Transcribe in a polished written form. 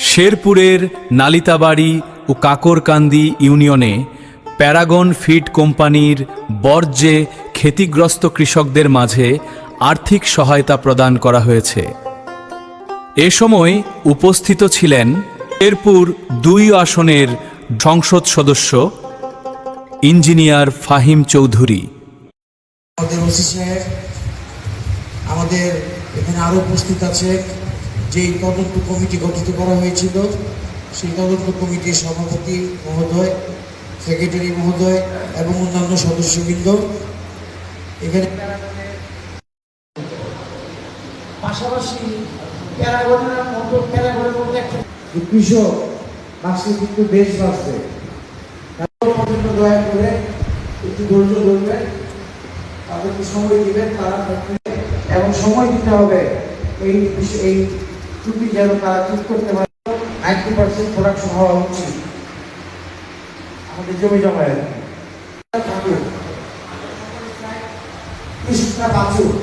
শেরপুরের নালিতাবাড়ি ও কাকরকান্দি ইউনিয়নে Paragon feed কোম্পানির বর্জ্যে ক্ষতিগ্রস্ত কৃষকদের মাঝে আর্থিক সহায়তা প্রদান করা হয়েছে। এ সময় উপস্থিত ছিলেন শেরপুর ২ আসনের সংসদ সদস্য ইঞ্জিনিয়ার ফাহিম চৌধুরী। আমাদের ওসি সাহেব, আমাদের এখানে আরও উপস্থিত আছে যেই তদন্ত কমিটি গঠিত করা হয়েছিল, সেই তদন্ত কমিটির সভাপতি মহোদয়, সেক্রেটারি মহোদয় এবং অন্যান্য সদস্যবৃন্দ। এখানে পাশাপাশি প্যারাগনের মধ্যে একটা কৃষক বাঁচলে কিন্তু দেশ বাঁচবে। দয়া করে একটু ধৈর্য ধরবেন, তাদেরকে সময় দিবেন, তারা এবং সময় দিতে হবে এই ত্রুটি যেন তারা ঠিক করতে পারে। 90% প্রোডাকশন হওয়া উচিত আমাদের জমি জমায় থাকুক, কৃষকরা বাঁচুক।